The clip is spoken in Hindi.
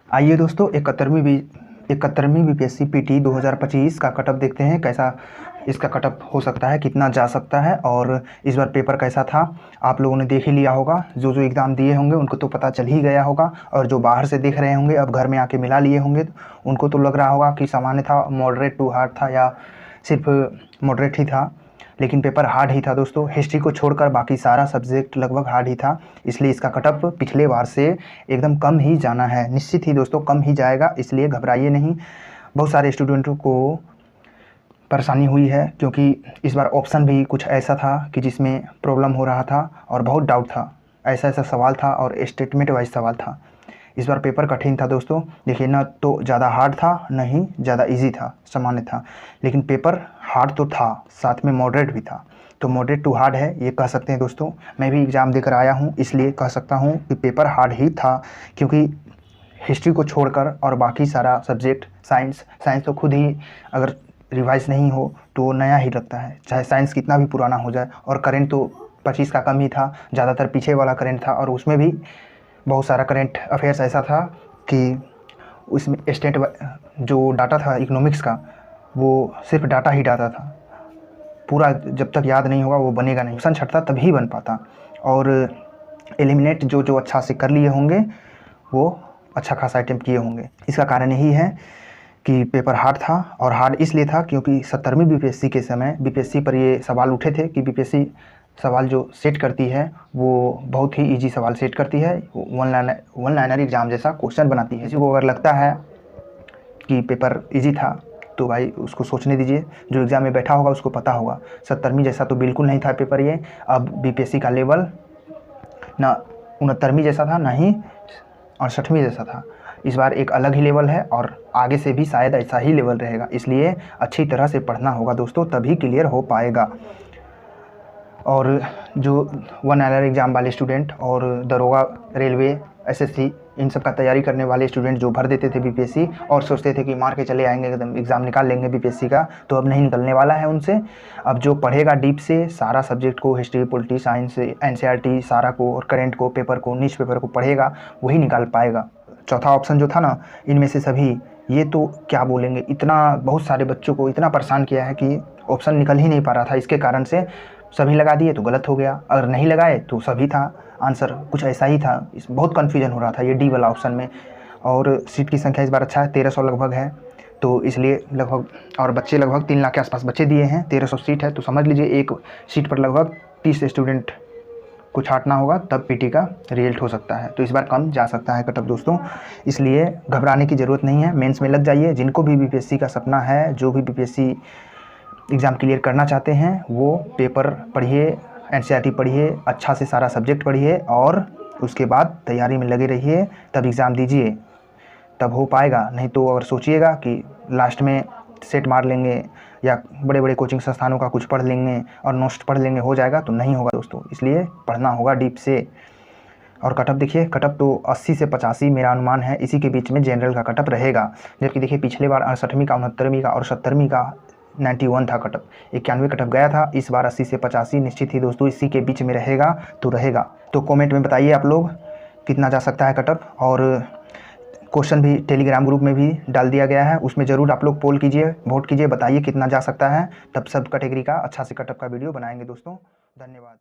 आइए दोस्तों 71वीं बीपीएससी पीटी 2025 का कटअप देखते हैं। कैसा इसका कटअप हो सकता है, कितना जा सकता है और इस बार पेपर कैसा था। आप लोगों ने देख ही लिया होगा, जो एग्ज़ाम दिए होंगे उनको तो पता चल ही गया होगा, और जो बाहर से देख रहे होंगे अब घर में आके मिला लिए होंगे उनको तो लग रहा होगा कि सामान्य था, मॉडरेट टू हार्ड था या सिर्फ मॉडरेट ही था। लेकिन पेपर हार्ड ही था दोस्तों। हिस्ट्री को छोड़कर बाकी सारा सब्जेक्ट लगभग हार्ड ही था, इसलिए इसका कटअप पिछले बार से एकदम कम ही जाना है। निश्चित ही दोस्तों कम ही जाएगा, इसलिए घबराइए नहीं। बहुत सारे स्टूडेंटों को परेशानी हुई है क्योंकि इस बार ऑप्शन भी कुछ ऐसा था कि जिसमें प्रॉब्लम हो रहा था और बहुत डाउट था। ऐसा सवाल था और स्टेटमेंट वाइज सवाल था। इस बार पेपर कठिन था दोस्तों। देखिए, ना तो ज़्यादा हार्ड था ना ही ज़्यादा इजी था, सामान्य था। लेकिन पेपर हार्ड तो था, साथ में मॉडरेट भी था, तो मॉडरेट टू हार्ड है ये कह सकते हैं दोस्तों। मैं भी एग्ज़ाम देकर आया हूँ, इसलिए कह सकता हूँ कि पेपर हार्ड ही था, क्योंकि हिस्ट्री को छोड़कर और बाकी सारा सब्जेक्ट, साइंस तो खुद ही अगर रिवाइज नहीं हो तो नया ही लगता है, चाहे साइंस कितना भी पुराना हो जाए। और करेंट तो 25 का कम ही था, ज़्यादातर पीछे वाला करेंट था, और उसमें भी बहुत सारा करेंट अफेयर्स ऐसा था कि उसमें स्टेट जो डाटा था इकोनॉमिक्स का, वो सिर्फ डाटा ही डाटा था। पूरा जब तक याद नहीं होगा वो बनेगा नहीं, क्वेश्चन छटता तभी बन पाता। और एलिमिनेट जो अच्छा से कर लिए होंगे वो अच्छा खासा अटेम्प्ट किए होंगे। इसका कारण यही है कि पेपर हार्ड था, और हार्ड इसलिए था क्योंकि 70वीं बीपीएससी के समय बीपीएससी पर ये सवाल उठे थे कि बीपीएससी सवाल जो सेट करती है वो बहुत ही इजी सवाल सेट करती है, वन लाइनर एग्ज़ाम जैसा क्वेश्चन बनाती है। किसी को अगर लगता है कि पेपर इजी था तो भाई उसको सोचने दीजिए, जो एग्ज़ाम में बैठा होगा उसको पता होगा। 70वीं जैसा तो बिल्कुल नहीं था पेपर ये। अब बीपीएससी का लेवल ना 69वीं जैसा था, ना ही 68वीं जैसा था। इस बार एक अलग ही लेवल है, और आगे से भी शायद ऐसा ही लेवल रहेगा, इसलिए अच्छी तरह से पढ़ना होगा दोस्तों, तभी क्लियर हो पाएगा। और जो वन लाइनर एग्ज़ाम वाले स्टूडेंट और दरोगा, रेलवे, एसएससी, इन सब का तैयारी करने वाले स्टूडेंट जो भर देते थे बीपीएससी और सोचते थे कि मार के चले आएंगे, एकदम एग्ज़ाम निकाल लेंगे बीपीएससी का, तो अब नहीं निकलने वाला है उनसे। अब जो पढ़ेगा डीप से सारा सब्जेक्ट को, हिस्ट्री, पॉलिटी, साइंस, एनसीईआरटी सारा को, और करेंट को, पेपर को, न्यूज़ पेपर को पढ़ेगा, वही निकाल पाएगा। चौथा ऑप्शन जो था ना, इनमें से सभी ये तो क्या बोलेंगे, इतना बहुत सारे बच्चों को इतना परेशान किया है कि ऑप्शन निकल ही नहीं पा रहा था। इसके कारण से सभी लगा दिए तो गलत हो गया, अगर नहीं लगाए तो सभी था। आंसर कुछ ऐसा ही था, इस बहुत कन्फ्यूजन हो रहा था ये डी वाला ऑप्शन में। और सीट की संख्या इस बार अच्छा है, 1300 लगभग है, तो इसलिए लगभग, और बच्चे लगभग 3 लाख के आसपास बच्चे दिए हैं। 1300 सीट है तो समझ लीजिए एक सीट पर लगभग 30 स्टूडेंट को छांटना होगा, तब पीटी का रिजल्ट हो सकता है। तो इस बार कम जा सकता है कटअप दोस्तों, इसलिए घबराने की ज़रूरत नहीं है। मेंस में लग जाइए। जिनको भी बीपीएससी का सपना है, जो भी बीपीएससी एग्ज़ाम क्लियर करना चाहते हैं, वो पेपर पढ़िए, एनसीईआरटी पढ़िए, अच्छा से सारा सब्जेक्ट पढ़िए, और उसके बाद तैयारी में लगे रहिए, तब एग्ज़ाम दीजिए, तब हो पाएगा। नहीं तो अगर सोचिएगा कि लास्ट में सेट मार लेंगे या बड़े बड़े कोचिंग संस्थानों का कुछ पढ़ लेंगे और नोट्स पढ़ लेंगे, हो जाएगा, तो नहीं होगा दोस्तों। इसलिए पढ़ना होगा डीप से। और कटअप देखिए, कटअप तो 80 से 85 मेरा अनुमान है, इसी के बीच में जनरल का कटअप रहेगा। जबकि देखिए पिछले बार 68वीं का, 69वीं का और 70वीं का 91 था कटअप, 91 कटअप गया था। इस बार 80 से 85 निश्चित ही दोस्तों इसी के बीच में रहेगा, तो रहेगा। तो कमेंट में बताइए आप लोग कितना जा सकता है कटअप, और क्वेश्चन भी टेलीग्राम ग्रुप में भी डाल दिया गया है, उसमें ज़रूर आप लोग पोल कीजिए, वोट कीजिए, बताइए कितना जा सकता है, तब सब कैटेगरी का अच्छा से कटअप का वीडियो बनाएंगे दोस्तों। धन्यवाद।